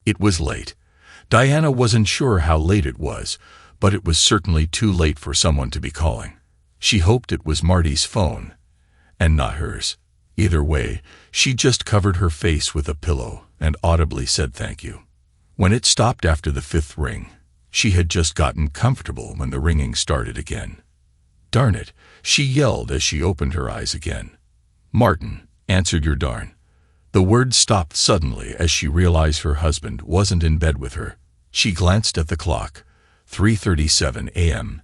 It was late. Diana wasn't sure how late it was, but it was certainly too late for someone to be calling. She hoped it was Marty's phone, and not hers. Either way, she just covered her face with a pillow and audibly said thank you. When it stopped after the 5th ring, she had just gotten comfortable when the ringing started again. "Darn it," she yelled as she opened her eyes again. "Martin," answered your darn. The word stopped suddenly as she realized her husband wasn't in bed with her. She glanced at the clock, 3:37 a.m.,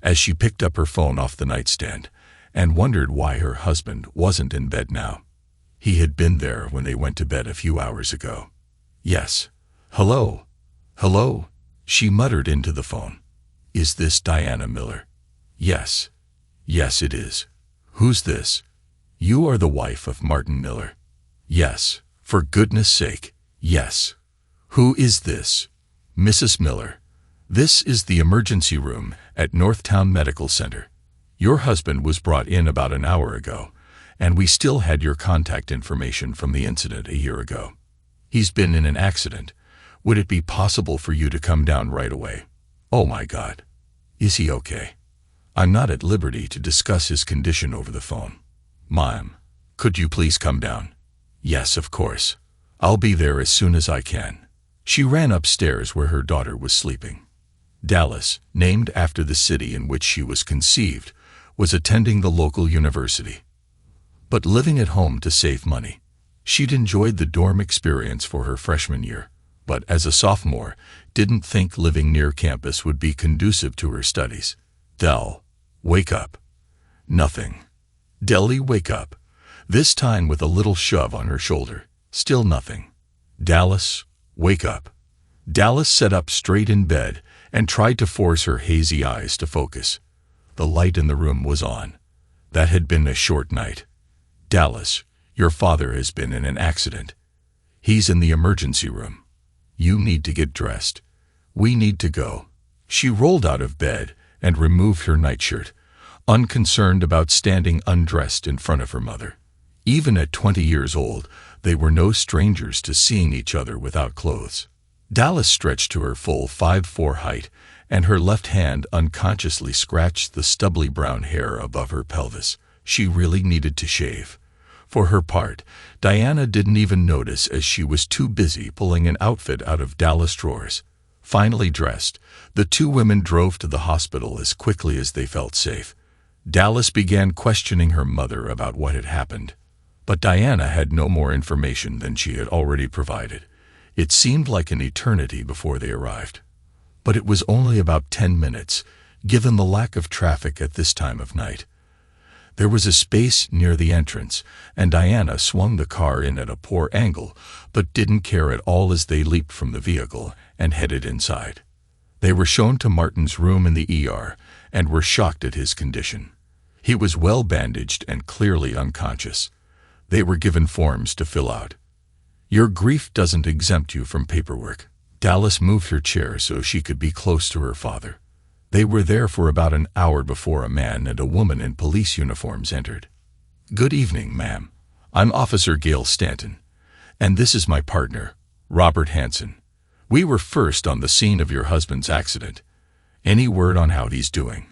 as she picked up her phone off the nightstand, and wondered why her husband wasn't in bed now. He had been there when they went to bed a few hours ago. "Yes. Hello? Hello?" she muttered into the phone. "Is this Diana Miller?" "Yes. Yes, it is. Who's this?" "You are the wife of Martin Miller." "Yes. For goodness sake, yes." "Who is this?" "Mrs. Miller. This is the emergency room at Northtown Medical Center. Your husband was brought in about an hour ago, and we still had your contact information from the incident a year ago. He's been in an accident. Would it be possible for you to come down right away?" "Oh my God. Is he okay?" "I'm not at liberty to discuss his condition over the phone." "Ma'am, could you please come down?" "Yes, of course. I'll be there as soon as I can." She ran upstairs where her daughter was sleeping. Dallas, named after the city in which she was conceived, was attending the local university, but living at home to save money. She'd enjoyed the dorm experience for her freshman year, but as a sophomore, didn't think living near campus would be conducive to her studies. "Del, wake up." Nothing. "Delly, wake up." This time with a little shove on her shoulder. Still nothing. "Dallas, wake up." Dallas sat up straight in bed and tried to force her hazy eyes to focus. The light in the room was on. That had been a short night. "Dallas, your father has been in an accident. He's in the emergency room. You need to get dressed. We need to go." She rolled out of bed and removed her nightshirt, unconcerned about standing undressed in front of her mother. Even at 20 years old, they were no strangers to seeing each other without clothes. Dallas stretched to her full 5'4" height, and her left hand unconsciously scratched the stubbly brown hair above her pelvis. She really needed to shave. For her part, Diana didn't even notice as she was too busy pulling an outfit out of Dallas' drawers. Finally dressed, the two women drove to the hospital as quickly as they felt safe. Dallas began questioning her mother about what had happened, but Diana had no more information than she had already provided. It seemed like an eternity before they arrived. But it was only about 10 minutes, given the lack of traffic at this time of night. There was a space near the entrance, and Diana swung the car in at a poor angle, but didn't care at all as they leaped from the vehicle and headed inside. They were shown to Martin's room in the ER, and were shocked at his condition. He was well bandaged and clearly unconscious. They were given forms to fill out. "Your grief doesn't exempt you from paperwork." Dallas moved her chair so she could be close to her father. They were there for about an hour before a man and a woman in police uniforms entered. "Good evening, ma'am. I'm Officer Gail Stanton, and this is my partner, Robert Hansen. We were first on the scene of your husband's accident. Any word on how he's doing?"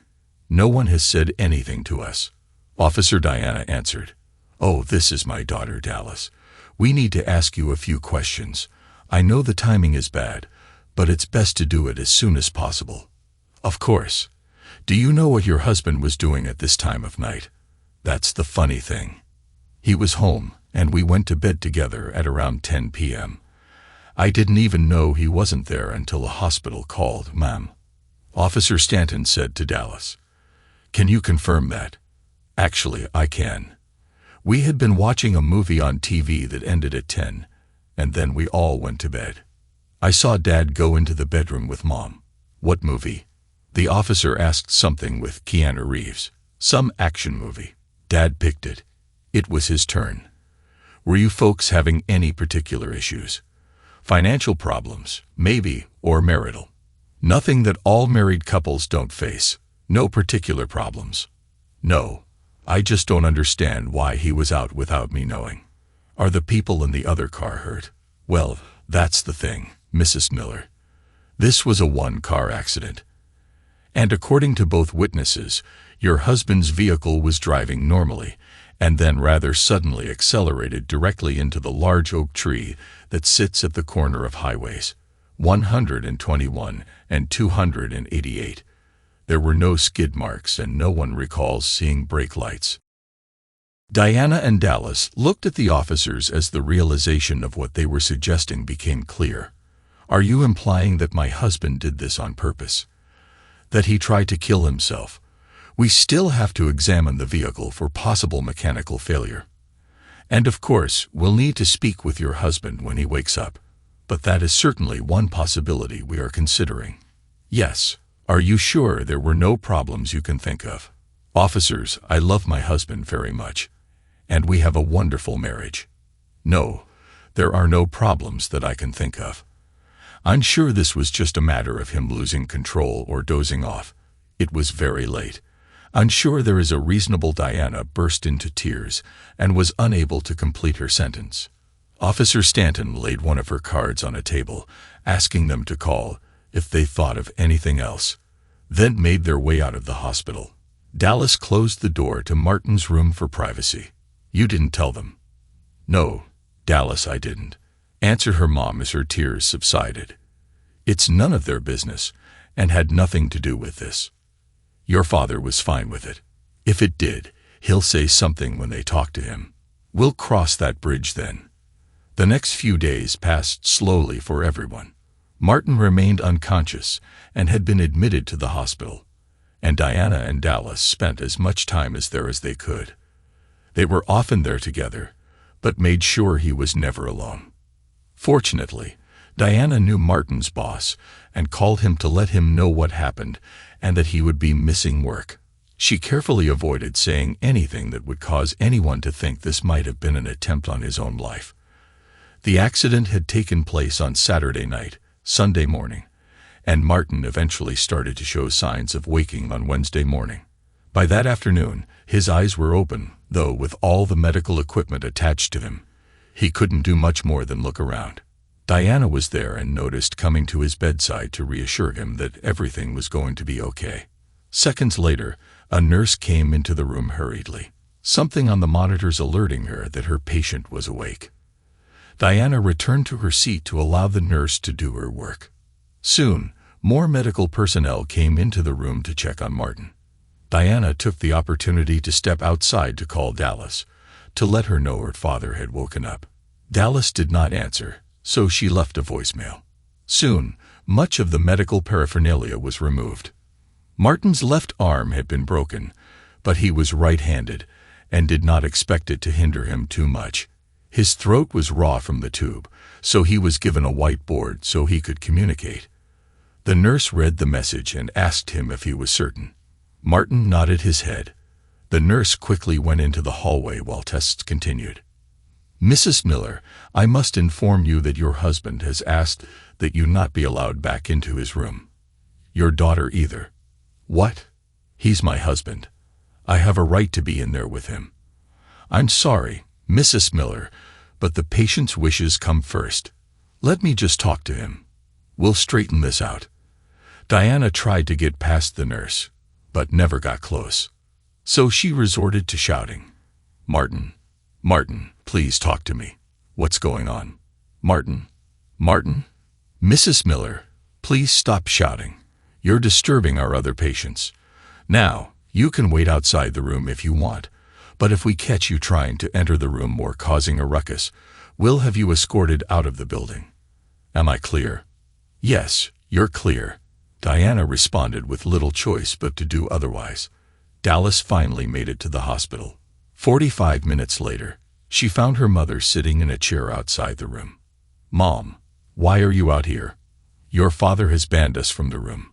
"No one has said anything to us," Officer Diana answered. "Oh, this is my daughter, Dallas. We need to ask you a few questions. I know the timing is bad, but it's best to do it as soon as possible." "Of course. Do you know what your husband was doing at this time of night?" "That's the funny thing. He was home, and we went to bed together at around 10 p.m. I didn't even know he wasn't there until the hospital called, ma'am," Officer Stanton said to Dallas. "Can you confirm that?" "Actually, I can. We had been watching a movie on TV that ended at 10, and then we all went to bed. I saw Dad go into the bedroom with Mom." "What movie?" The officer asked. "Something with Keanu Reeves. Some action movie. Dad picked it. It was his turn." "Were you folks having any particular issues? Financial problems, maybe, or marital?" "Nothing that all married couples don't face. No particular problems." "No. I just don't understand why he was out without me knowing." "Are the people in the other car hurt?" "Well, that's the thing. Mrs. Miller. This was a one-car accident. And according to both witnesses, your husband's vehicle was driving normally, and then rather suddenly accelerated directly into the large oak tree that sits at the corner of highways 121 and 288. There were no skid marks, and no one recalls seeing brake lights. Diana and Dallas looked at the officers as the realization of what they were suggesting became clear. Are you implying that my husband did this on purpose? That he tried to kill himself? We still have to examine the vehicle for possible mechanical failure. And of course, we'll need to speak with your husband when he wakes up. But that is certainly one possibility we are considering. Yes. Are you sure there were no problems you can think of? Officers, I love my husband very much, and we have a wonderful marriage. No, there are no problems that I can think of. I'm sure this was just a matter of him losing control or dozing off. It was very late. I'm sure there is a reasonable. Diana burst into tears and was unable to complete her sentence. Officer Stanton laid one of her cards on a table, asking them to call if they thought of anything else, then made their way out of the hospital. Dallas closed the door to Martin's room for privacy. You didn't tell them? No, Dallas, I didn't, answered her mom as her tears subsided. It's none of their business, and had nothing to do with this. Your father was fine with it. If it did, he'll say something when they talk to him. We'll cross that bridge then. The next few days passed slowly for everyone. Martin remained unconscious and had been admitted to the hospital, and Diana and Dallas spent as much time there as they could. They were often there together, but made sure he was never alone. Fortunately, Diana knew Martin's boss and called him to let him know what happened and that he would be missing work. She carefully avoided saying anything that would cause anyone to think this might have been an attempt on his own life. The accident had taken place on Saturday night, Sunday morning, and Martin eventually started to show signs of waking on Wednesday morning. By that afternoon, his eyes were open, though with all the medical equipment attached to him, he couldn't do much more than look around. Diana was there and noticed coming to his bedside to reassure him that everything was going to be okay. Seconds later, a nurse came into the room hurriedly, something on the monitors alerting her that her patient was awake. Diana returned to her seat to allow the nurse to do her work. Soon, more medical personnel came into the room to check on Martin. Diana took the opportunity to step outside to call Dallas, to let her know her father had woken up. Dallas did not answer, so she left a voicemail. Soon, much of the medical paraphernalia was removed. Martin's left arm had been broken, but he was right-handed and did not expect it to hinder him too much. His throat was raw from the tube, so he was given a whiteboard so he could communicate. The nurse read the message and asked him if he was certain. Martin nodded his head. The nurse quickly went into the hallway while tests continued. Mrs. Miller, I must inform you that your husband has asked that you not be allowed back into his room. Your daughter either. What? He's my husband. I have a right to be in there with him. I'm sorry, Mrs. Miller, but the patient's wishes come first. Let me just talk to him. We'll straighten this out. Diana tried to get past the nurse, but never got close. So she resorted to shouting. Martin, please talk to me. What's going on? Martin. Mrs. Miller, please stop shouting. You're disturbing our other patients. Now, you can wait outside the room if you want, but if we catch you trying to enter the room or causing a ruckus, we'll have you escorted out of the building. Am I clear? Yes, you're clear. Diana responded with little choice but to do otherwise. Dallas finally made it to the hospital. 45 minutes later, she found her mother sitting in a chair outside the room. Mom, why are you out here? Your father has banned us from the room.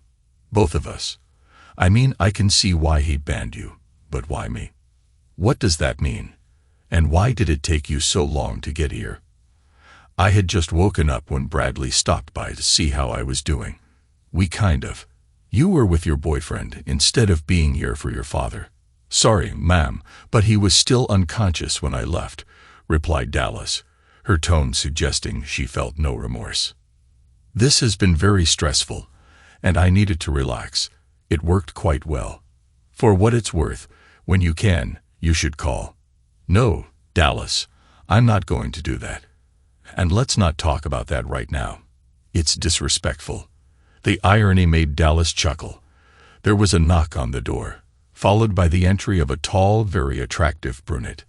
Both of us. I mean, I can see why he banned you, but why me? What does that mean? And why did it take you so long to get here? I had just woken up when Bradley stopped by to see how I was doing. You were with your boyfriend instead of being here for your father. Sorry, ma'am, but he was still unconscious when I left, replied Dallas, her tone suggesting she felt no remorse. This has been very stressful, and I needed to relax. It worked quite well. For what it's worth, when you can, you should call. No, Dallas, I'm not going to do that. And let's not talk about that right now. It's disrespectful. The irony made Dallas chuckle. There was a knock on the door, followed by the entry of a tall, very attractive brunette.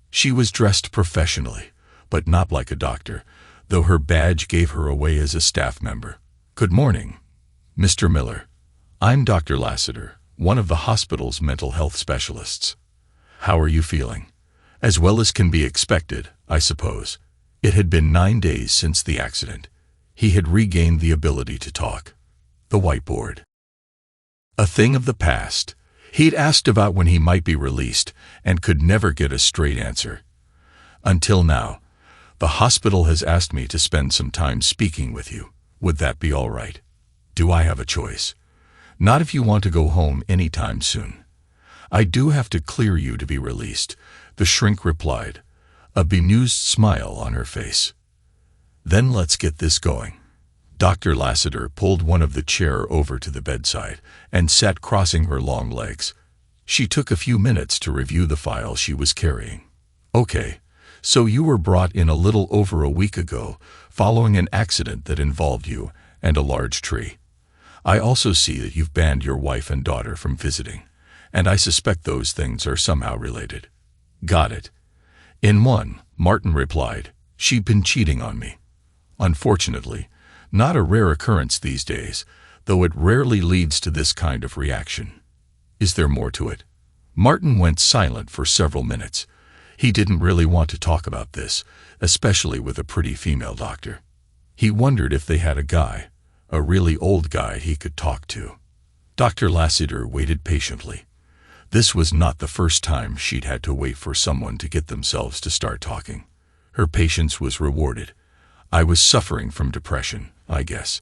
She was dressed professionally, but not like a doctor, though her badge gave her away as a staff member. Good morning, Mr. Miller. I'm Dr. Lassiter, one of the hospital's mental health specialists. How are you feeling? As well as can be expected, I suppose. It had been 9 days since the accident. He had regained the ability to talk. The whiteboard. A thing of the past. He'd asked about when he might be released and could never get a straight answer. Until now, the hospital has asked me to spend some time speaking with you. Would that be all right? Do I have a choice? Not if you want to go home anytime soon. I do have to clear you to be released, the shrink replied, a bemused smile on her face. Then let's get this going. Dr. Lassiter pulled one of the chair over to the bedside and sat crossing her long legs. She took a few minutes to review the file she was carrying. Okay, so you were brought in a little over a week ago, following an accident that involved you and a large tree. I also see that you've banned your wife and daughter from visiting, and I suspect those things are somehow related. Got it. In one, Martin replied, she'd been cheating on me. Unfortunately, not a rare occurrence these days, though it rarely leads to this kind of reaction. Is there more to it? Martin went silent for several minutes. He didn't really want to talk about this, especially with a pretty female doctor. He wondered if they had a guy, a really old guy he could talk to. Dr. Lassiter waited patiently. This was not the first time she'd had to wait for someone to get themselves to start talking. Her patience was rewarded. I was suffering from depression, I guess.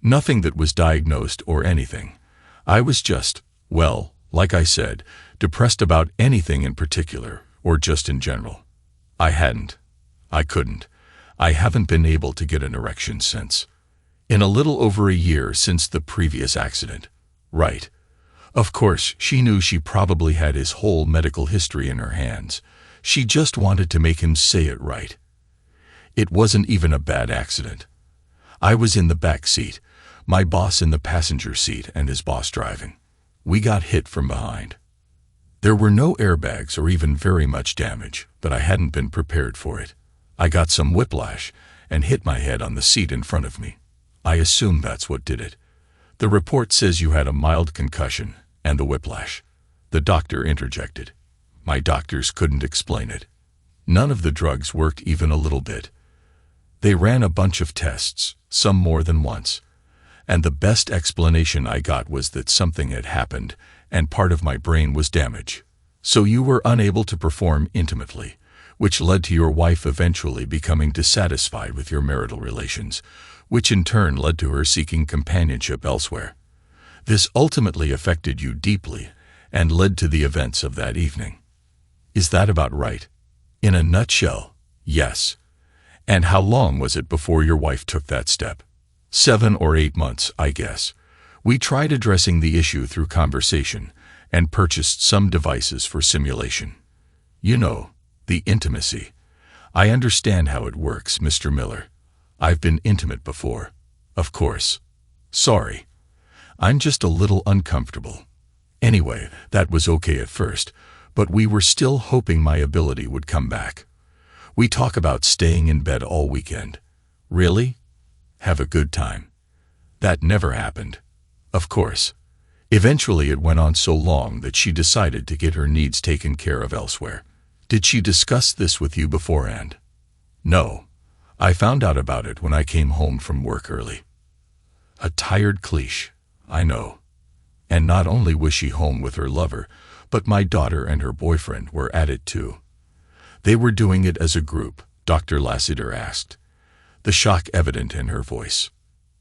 Nothing that was diagnosed or anything. I was just, well, like I said, depressed about anything in particular, or just in general. I couldn't. I haven't been able to get an erection since. In a little over a year since the previous accident. Right. Of course, she knew she probably had his whole medical history in her hands. She just wanted to make him say it right. It wasn't even a bad accident. I was in the back seat, my boss in the passenger seat and his boss driving. We got hit from behind. There were no airbags or even very much damage, but I hadn't been prepared for it. I got some whiplash and hit my head on the seat in front of me. I assume that's what did it. The report says you had a mild concussion and the whiplash. The doctor interjected. My doctors couldn't explain it. None of the drugs worked even a little bit. They ran a bunch of tests, some more than once. And the best explanation I got was that something had happened and part of my brain was damaged. So you were unable to perform intimately, which led to your wife eventually becoming dissatisfied with your marital relations, which in turn led to her seeking companionship elsewhere. This ultimately affected you deeply and led to the events of that evening. Is that about right? In a nutshell, yes. And how long was it before your wife took that step? 7 or 8 months, I guess. We tried addressing the issue through conversation and purchased some devices for simulation. You know, the intimacy. I understand how it works, Mr. Miller. I've been intimate before. Of course. Sorry. I'm just a little uncomfortable. Anyway, that was okay at first, but we were still hoping my ability would come back. We talk about staying in bed all weekend. Really? Have a good time. That never happened. Of course. Eventually it went on so long that she decided to get her needs taken care of elsewhere. Did she discuss this with you beforehand? No. I found out about it when I came home from work early. A tired cliche, I know. And not only was she home with her lover, but my daughter and her boyfriend were at it too. They were doing it as a group, Dr. Lassiter asked, the shock evident in her voice.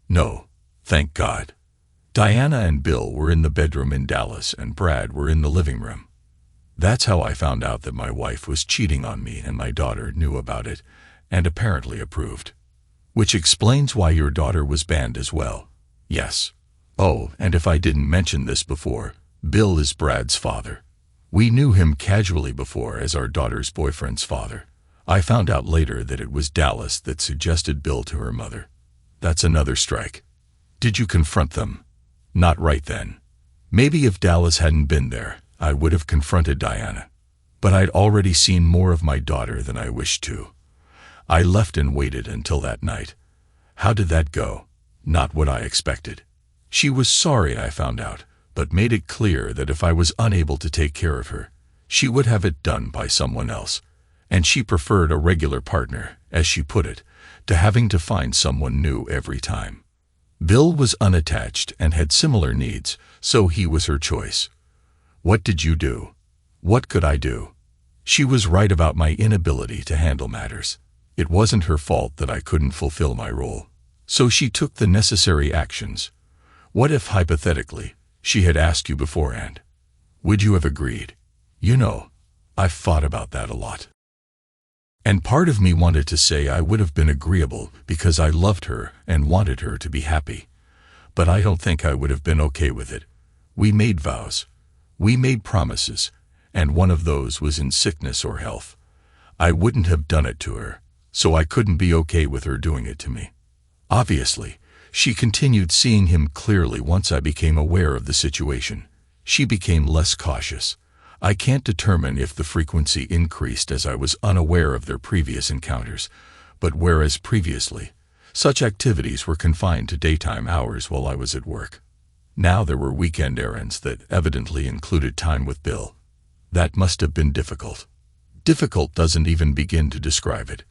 No, thank God. Diana and Bill were in the bedroom in Dallas and Brad were in the living room. That's how I found out that my wife was cheating on me and my daughter knew about it and apparently approved. Which explains why your daughter was banned as well. Yes. Oh, and if I didn't mention this before, Bill is Brad's father. We knew him casually before as our daughter's boyfriend's father. I found out later that it was Dallas that suggested Bill to her mother. That's another strike. Did you confront them? Not right then. Maybe if Dallas hadn't been there, I would have confronted Diana. But I'd already seen more of my daughter than I wished to. I left and waited until that night. How did that go? Not what I expected. She was sorry, I found out, but made it clear that if I was unable to take care of her, she would have it done by someone else. And she preferred a regular partner, as she put it, to having to find someone new every time. Bill was unattached and had similar needs, so he was her choice. What did you do? What could I do? She was right about my inability to handle matters. It wasn't her fault that I couldn't fulfill my role. So she took the necessary actions. What if, hypothetically, she had asked you beforehand? Would you have agreed? You know, I've thought about that a lot. And part of me wanted to say I would have been agreeable because I loved her and wanted her to be happy. But I don't think I would have been okay with it. We made vows. We made promises, and one of those was in sickness or health. I wouldn't have done it to her, so I couldn't be okay with her doing it to me. Obviously, she continued seeing him clearly once I became aware of the situation. She became less cautious. I can't determine if the frequency increased as I was unaware of their previous encounters, but whereas previously, such activities were confined to daytime hours while I was at work, now there were weekend errands that evidently included time with Bill. That must have been difficult. Difficult doesn't even begin to describe it.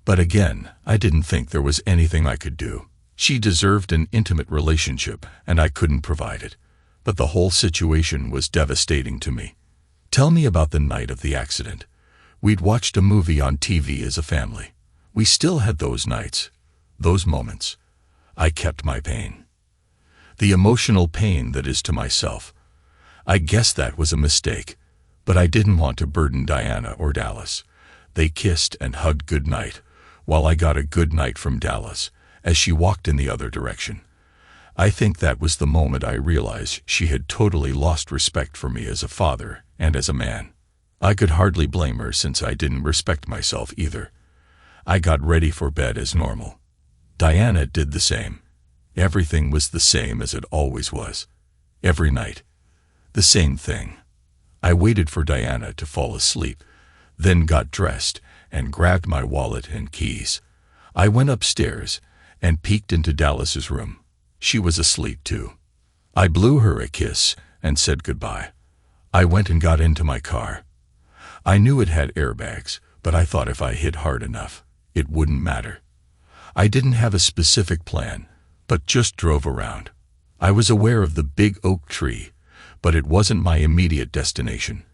But again, I didn't think there was anything I could do. She deserved an intimate relationship, and I couldn't provide it. But the whole situation was devastating to me. Tell me about the night of the accident. We'd watched a movie on TV as a family. We still had those nights, those moments. I kept my pain. The emotional pain that is to myself. I guess that was a mistake, but I didn't want to burden Diana or Dallas. They kissed and hugged goodnight, while I got a good night from Dallas, as she walked in the other direction. I think that was the moment I realized she had totally lost respect for me as a father and as a man. I could hardly blame her since I didn't respect myself either. I got ready for bed as normal. Diana did the same. Everything was the same as it always was. Every night. The same thing. I waited for Diana to fall asleep, then got dressed and grabbed my wallet and keys. I went upstairs and peeked into Dallas's room. She was asleep too. I blew her a kiss and said goodbye. I went and got into my car. I knew it had airbags, but I thought if I hit hard enough, it wouldn't matter. I didn't have a specific plan, but just drove around. I was aware of the big oak tree, but it wasn't my immediate destination.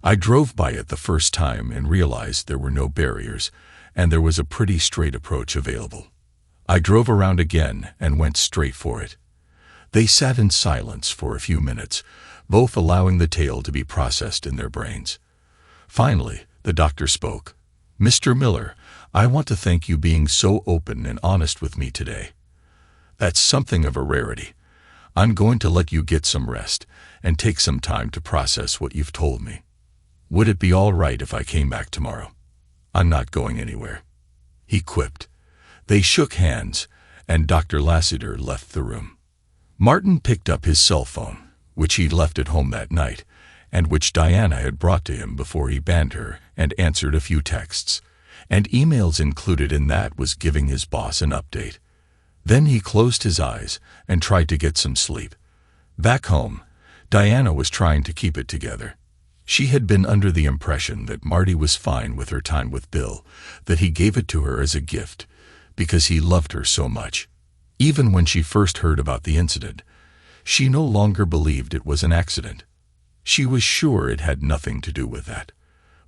I drove by it the first time and realized there were no barriers, and there was a pretty straight approach available. I drove around again and went straight for it. They sat in silence for a few minutes, both allowing the tale to be processed in their brains. Finally, the doctor spoke. "Mr. Miller, I want to thank you being so open and honest with me today. That's something of a rarity. I'm going to let you get some rest and take some time to process what you've told me. Would it be all right if I came back tomorrow? I'm not going anywhere," he quipped. They shook hands, and Dr. Lassiter left the room. Martin picked up his cell phone, which he'd left at home that night, and which Diana had brought to him before he banned her, and answered a few texts, and emails included in that was giving his boss an update. Then he closed his eyes and tried to get some sleep. Back home, Diana was trying to keep it together. She had been under the impression that Marty was fine with her time with Bill, that he gave it to her as a gift, because he loved her so much. Even when she first heard about the incident, she no longer believed it was an accident. She was sure it had nothing to do with that.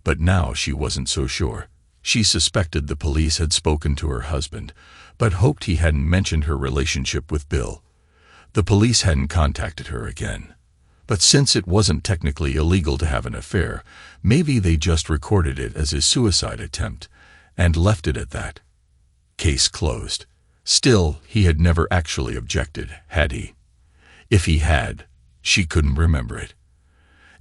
But now she wasn't so sure. She suspected the police had spoken to her husband, but hoped he hadn't mentioned her relationship with Bill. The police hadn't contacted her again. But since it wasn't technically illegal to have an affair, maybe they just recorded it as a suicide attempt and left it at that. Case closed. Still, he had never actually objected, had he? If he had, she couldn't remember it.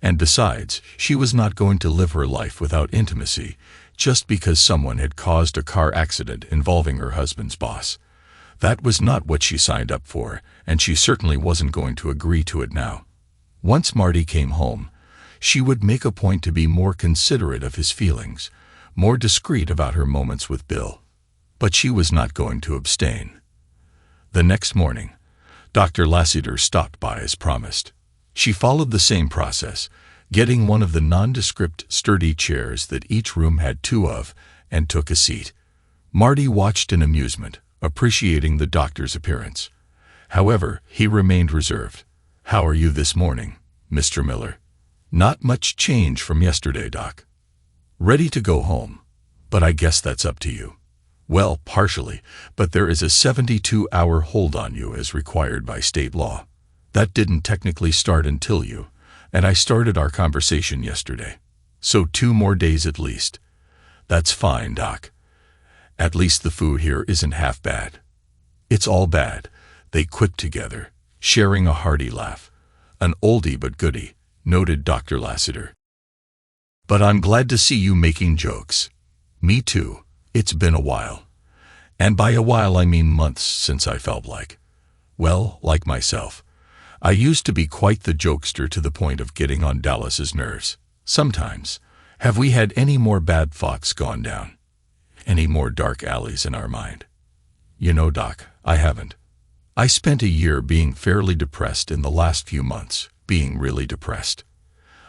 And besides, she was not going to live her life without intimacy just because someone had caused a car accident involving her husband's boss. That was not what she signed up for, and she certainly wasn't going to agree to it now. Once Marty came home, she would make a point to be more considerate of his feelings, more discreet about her moments with Bill. But she was not going to abstain. The next morning, Dr. Lassiter stopped by as promised. She followed the same process, getting one of the nondescript, sturdy chairs that each room had two of, and took a seat. Marty watched in amusement, appreciating the doctor's appearance. However, he remained reserved. "How are you this morning, Mr. Miller?" "Not much change from yesterday, Doc." "Ready to go home? But I guess that's up to you." "Well, partially, but there is a 72-hour hold on you as required by state law. That didn't technically start until you, and I started our conversation yesterday. So 2 more days at least." "That's fine, Doc. At least the food here isn't half bad." "It's all bad." They quipped together, sharing a hearty laugh. "An oldie but goodie," noted Dr. Lassiter. "But I'm glad to see you making jokes." "Me too. It's been a while. And by a while I mean months since I felt like myself. I used to be quite the jokester to the point of getting on Dallas's nerves. Sometimes. Have we had any more bad thoughts gone down? Any more dark alleys in our mind?" "You know, Doc, I haven't. I spent a year being fairly depressed in the last few months, being really depressed.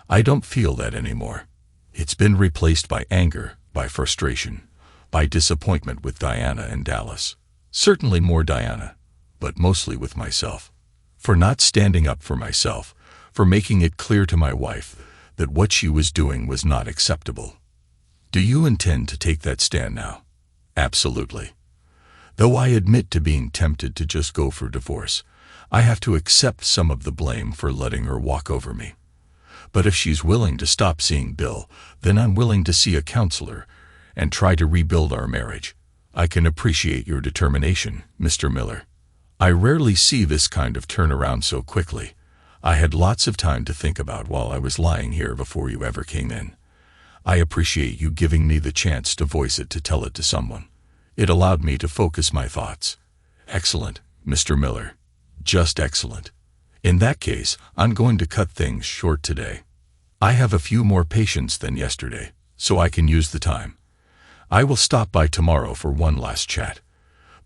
I don't feel that anymore. It's been replaced by anger, by frustration, by disappointment with Diana and Dallas. Certainly more Diana, but mostly with myself. For not standing up for myself, for making it clear to my wife that what she was doing was not acceptable." "Do you intend to take that stand now?" "Absolutely. Though I admit to being tempted to just go for divorce, I have to accept some of the blame for letting her walk over me. But if she's willing to stop seeing Bill, then I'm willing to see a counselor and try to rebuild our marriage. I can appreciate your determination, Mr. Miller. I rarely see this kind of turnaround so quickly. I had lots of time to think about while I was lying here before you ever came in. I appreciate you giving me the chance to voice it, to tell it to someone. It allowed me to focus my thoughts." "Excellent, Mr. Miller. Just excellent. In that case, I'm going to cut things short today. I have a few more patients than yesterday, so I can use the time. I will stop by tomorrow for one last chat.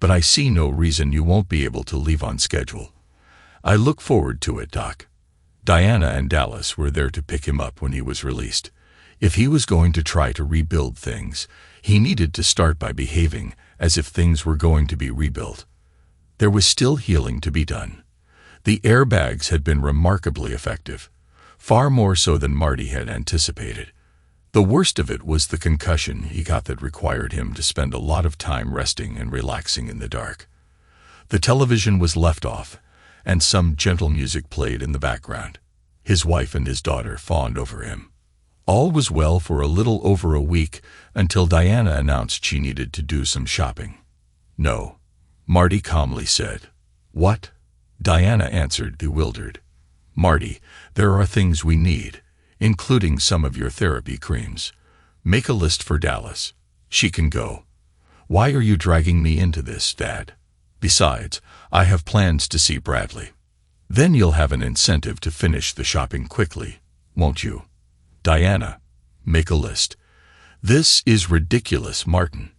But I see no reason you won't be able to leave on schedule. I look forward to it, Doc." Diana and Dallas were there to pick him up when he was released. If he was going to try to rebuild things, he needed to start by behaving as if things were going to be rebuilt. There was still healing to be done. The airbags had been remarkably effective, far more so than Marty had anticipated. The worst of it was the concussion he got that required him to spend a lot of time resting and relaxing in the dark. The television was left off, and some gentle music played in the background. His wife and his daughter fawned over him. All was well for a little over a week until Diana announced she needed to do some shopping. "No," Marty calmly said. "What?" Diana answered, bewildered. "Marty, there are things we need, including some of your therapy creams. Make a list for Dallas. She can go." "Why are you dragging me into this, Dad? Besides, I have plans to see Bradley." "Then you'll have an incentive to finish the shopping quickly, won't you?" "Diana, make a list. This is ridiculous, Martin.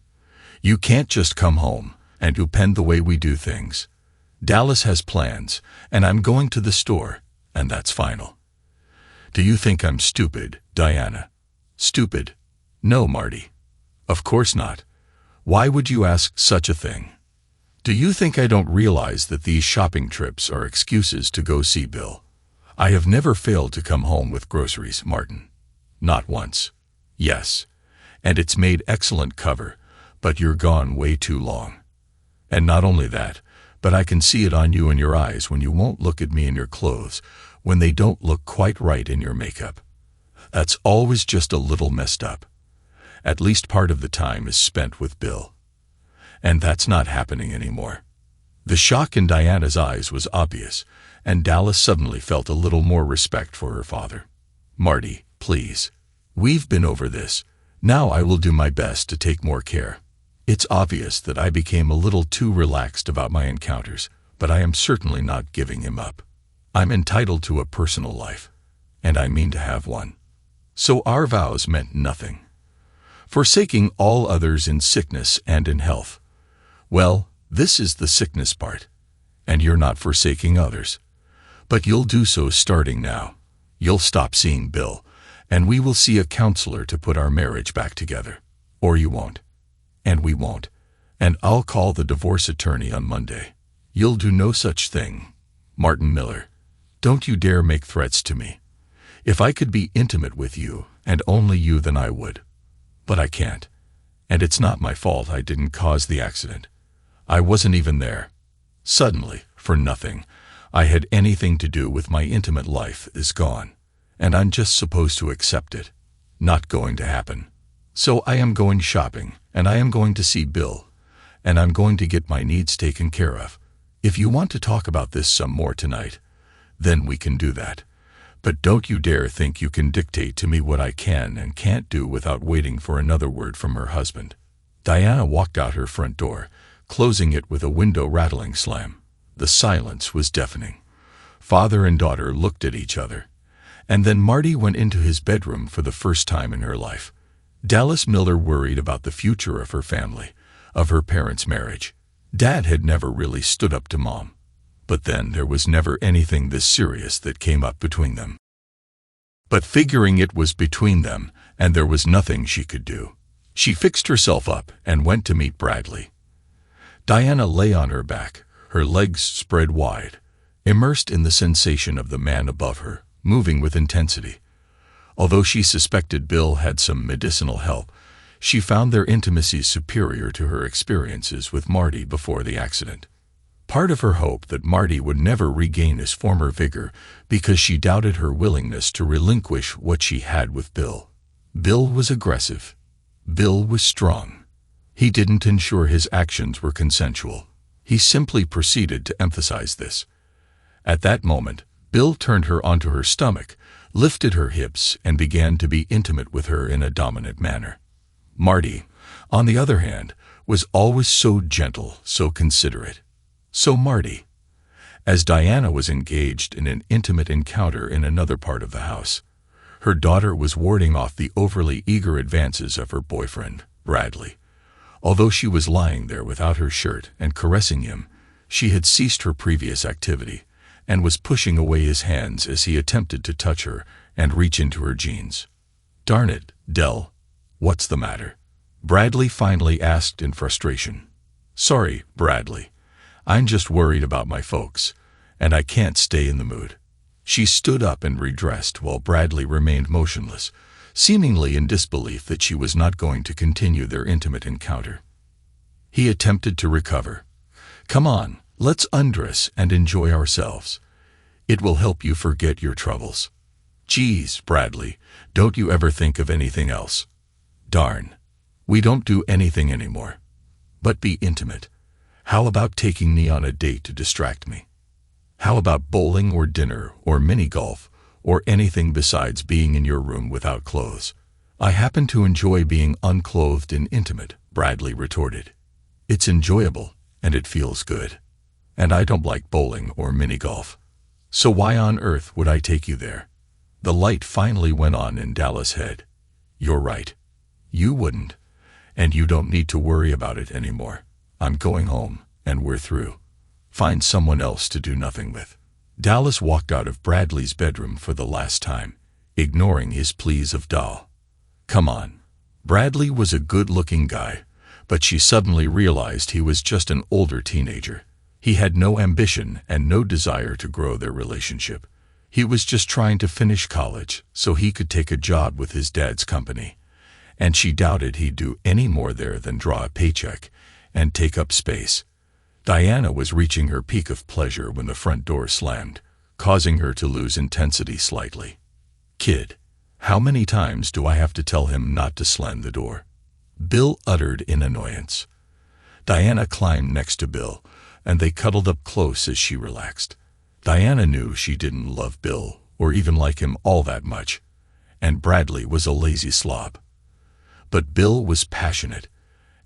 You can't just come home and upend the way we do things. Dallas has plans, and I'm going to the store, and that's final." "Do you think I'm stupid, Diana?" "Stupid? No, Marty. Of course not. Why would you ask such a thing? Do you think I don't realize that these shopping trips are excuses to go see Bill? I have never failed to come home with groceries, Martin. Not once. Yes, and it's made excellent cover, but you're gone way too long. And not only that, but I can see it on you in your eyes when you won't look at me in your clothes, when they don't look quite right in your makeup. That's always just a little messed up. At least part of the time is spent with Bill. and that's not happening anymore. The shock in Diana's eyes was obvious, and Dallas suddenly felt a little more respect for her father. "Marty, please. We've been over this. Now I will do my best to take more care. It's obvious that I became a little too relaxed about my encounters, but I am certainly not giving him up. I'm entitled to a personal life, and I mean to have one." So our vows meant nothing. Forsaking all others in sickness and in health. Well, this is the sickness part, and you're not forsaking others. But you'll do so starting now. You'll stop seeing Bill, and we will see a counselor to put our marriage back together. Or you won't. And we won't. And I'll call the divorce attorney on Monday. You'll do no such thing. Martin Miller, don't you dare make threats to me. If I could be intimate with you, and only you, then I would. But I can't. And it's not my fault I didn't cause the accident. I wasn't even there. Suddenly, for nothing, I had anything to do with my intimate life is gone, and I'm just supposed to accept it. Not going to happen. So I am going shopping, and I am going to see Bill, and I'm going to get my needs taken care of. If you want to talk about this some more tonight, then we can do that. But don't you dare think you can dictate to me what I can and can't do without waiting for another word from her husband. Diana walked out her front door, closing it with a window-rattling slam. The silence was deafening. Father and daughter looked at each other. And then Marty went into his bedroom for the first time in her life. Dallas Miller worried about the future of her family, of her parents' marriage. Dad had never really stood up to Mom. But then there was never anything this serious that came up between them. But figuring it was between them, and there was nothing she could do, she fixed herself up and went to meet Bradley. Diana lay on her back, her legs spread wide, immersed in the sensation of the man above her, moving with intensity. Although she suspected Bill had some medicinal help, she found their intimacy superior to her experiences with Marty before the accident. Part of her hoped that Marty would never regain his former vigor because she doubted her willingness to relinquish what she had with Bill. Bill was aggressive. Bill was strong. He didn't ensure his actions were consensual. He simply proceeded to emphasize this. At that moment, Bill turned her onto her stomach, lifted her hips, and began to be intimate with her in a dominant manner. Marty, on the other hand, was always so gentle, so considerate. So Marty, as Diana was engaged in an intimate encounter in another part of the house, her daughter was warding off the overly eager advances of her boyfriend, Bradley. Although she was lying there without her shirt and caressing him, she had ceased her previous activity and was pushing away his hands as he attempted to touch her and reach into her jeans. "Darn it, Dell, what's the matter?" Bradley finally asked in frustration. "Sorry, Bradley. I'm just worried about my folks, and I can't stay in the mood." She stood up and redressed while Bradley remained motionless, seemingly in disbelief that she was not going to continue their intimate encounter. He attempted to recover. "Come on, let's undress and enjoy ourselves. It will help you forget your troubles." "Geez, Bradley, don't you ever think of anything else?" "Darn. We don't do anything anymore. But be intimate. How about taking me on a date to distract me? How about bowling or dinner or mini-golf or anything besides being in your room without clothes?" "I happen to enjoy being unclothed and intimate," Bradley retorted. "It's enjoyable, and it feels good. And I don't like bowling or mini-golf. So why on earth would I take you there?" The light finally went on in Dallas' head. "You're right. You wouldn't. And you don't need to worry about it anymore. I'm going home, and we're through. Find someone else to do nothing with." Dallas walked out of Bradley's bedroom for the last time, ignoring his pleas of Doll. Come on. Bradley was a good-looking guy, but she suddenly realized he was just an older teenager. He had no ambition and no desire to grow their relationship. He was just trying to finish college so he could take a job with his dad's company, and she doubted he'd do any more there than draw a paycheck and take up space. Diana was reaching her peak of pleasure when the front door slammed, causing her to lose intensity slightly. "Kid, how many times do I have to tell him not to slam the door?" Bill uttered in annoyance. Diana climbed next to Bill, and they cuddled up close as she relaxed. Diana knew she didn't love Bill, or even like him all that much, and Bradley was a lazy slob. But Bill was passionate,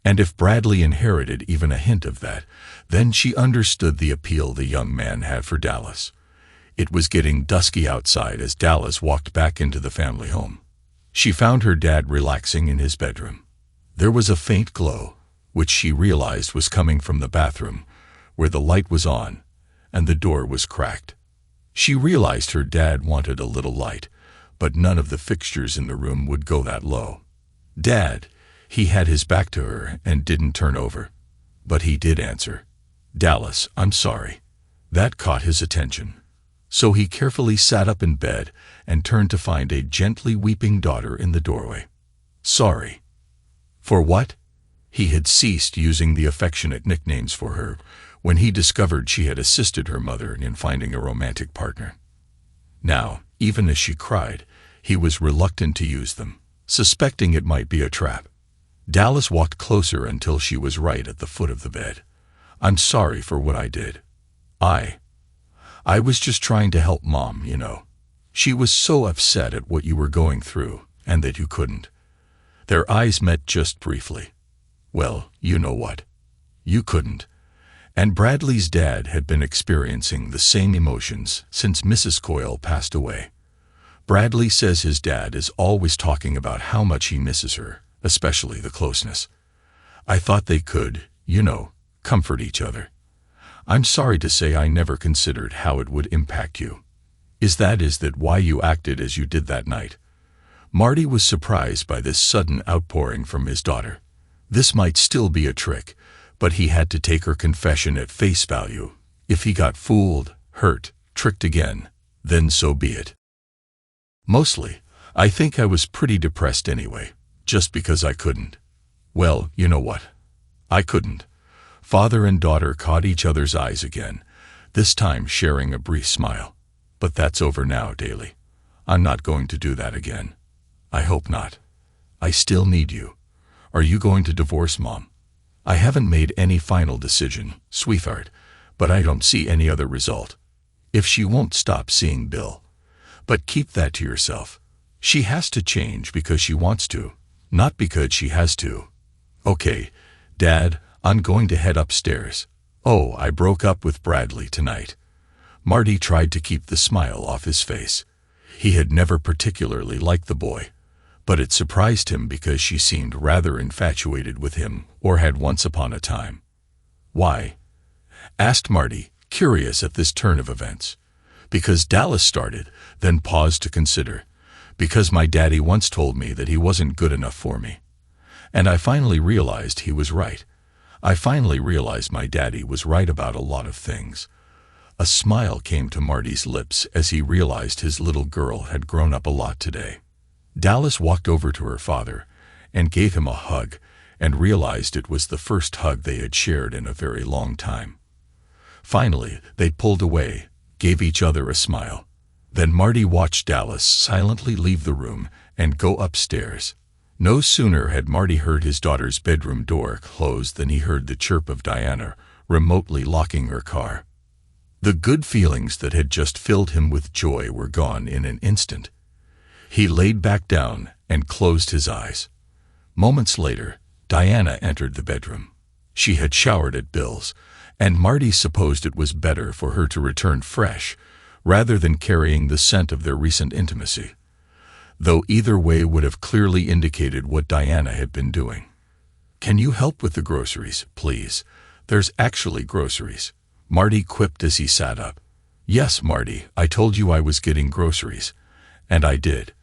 and if Bradley inherited even a hint of that, then she understood the appeal the young man had for Dallas. It was getting dusky outside as Dallas walked back into the family home. She found her dad relaxing in his bedroom. There was a faint glow, which she realized was coming from the bathroom, where the light was on, and the door was cracked. She realized her dad wanted a little light, but none of the fixtures in the room would go that low. "Dad," he had his back to her and didn't turn over. But he did answer. "Dallas, I'm sorry." That caught his attention. So he carefully sat up in bed and turned to find a gently weeping daughter in the doorway. "Sorry." For what? He had ceased using the affectionate nicknames for her when he discovered she had assisted her mother in finding a romantic partner. Now, even as she cried, he was reluctant to use them, suspecting it might be a trap. Dallas walked closer until she was right at the foot of the bed. "I'm sorry for what I did. I was just trying to help Mom, you know. She was so upset at what you were going through, and that you couldn't." Their eyes met just briefly. "Well, you know what? You couldn't." And Bradley's dad had been experiencing the same emotions since Mrs. Coyle passed away. Bradley says his dad is always talking about how much he misses her, especially the closeness. "I thought they could, you know, comfort each other. I'm sorry to say I never considered how it would impact you. Is that why you acted as you did that night?" Marty was surprised by this sudden outpouring from his daughter. This might still be a trick, but he had to take her confession at face value. If he got fooled, hurt, tricked again, then so be it. "Mostly, I think I was pretty depressed anyway, just because I couldn't." "Well, you know what? I couldn't." Father and daughter caught each other's eyes again, this time sharing a brief smile. "But that's over now, Daly. I'm not going to do that again." "I hope not. I still need you. Are you going to divorce Mom?" "I haven't made any final decision, sweetheart, but I don't see any other result. If she won't stop seeing Bill. But keep that to yourself. She has to change because she wants to, not because she has to." "Okay, Dad, I'm going to head upstairs. Oh, I broke up with Bradley tonight." Marty tried to keep the smile off his face. He had never particularly liked the boy, but it surprised him because she seemed rather infatuated with him, or had once upon a time. "Why?" asked Marty, curious at this turn of events. "Because Dallas started, then paused to consider. Because my daddy once told me that he wasn't good enough for me. And I finally realized he was right. I finally realized my daddy was right about a lot of things." A smile came to Marty's lips as he realized his little girl had grown up a lot today. Dallas walked over to her father and gave him a hug, and realized it was the first hug they had shared in a very long time. Finally, they pulled away, gave each other a smile. Then Marty watched Dallas silently leave the room and go upstairs. No sooner had Marty heard his daughter's bedroom door close than he heard the chirp of Diana remotely locking her car. The good feelings that had just filled him with joy were gone in an instant. He laid back down and closed his eyes. Moments later, Diana entered the bedroom. She had showered at Bill's, and Marty supposed it was better for her to return fresh, rather than carrying the scent of their recent intimacy. Though either way would have clearly indicated what Diana had been doing. "Can you help with the groceries, please? There's actually groceries," Marty quipped as he sat up. "Yes, Marty, I told you I was getting groceries. And I did."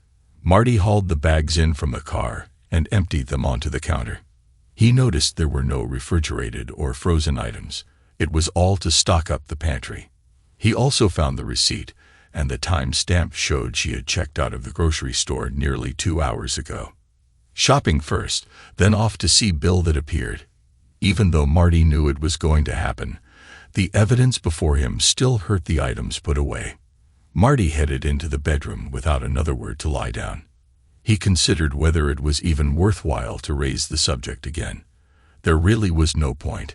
Marty hauled the bags in from the car and emptied them onto the counter. He noticed there were no refrigerated or frozen items. It was all to stock up the pantry. He also found the receipt, and the time stamp showed she had checked out of the grocery store nearly 2 hours ago. Shopping first, then off to see Bill that appeared. Even though Marty knew it was going to happen, the evidence before him still hurt the items put away. Marty headed into the bedroom without another word to lie down. He considered whether it was even worthwhile to raise the subject again. There really was no point.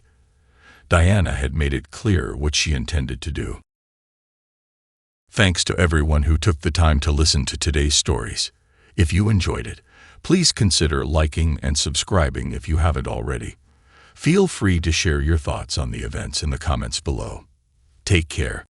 Diana had made it clear what she intended to do. Thanks to everyone who took the time to listen to today's stories. If you enjoyed it, please consider liking and subscribing if you haven't already. Feel free to share your thoughts on the events in the comments below. Take care.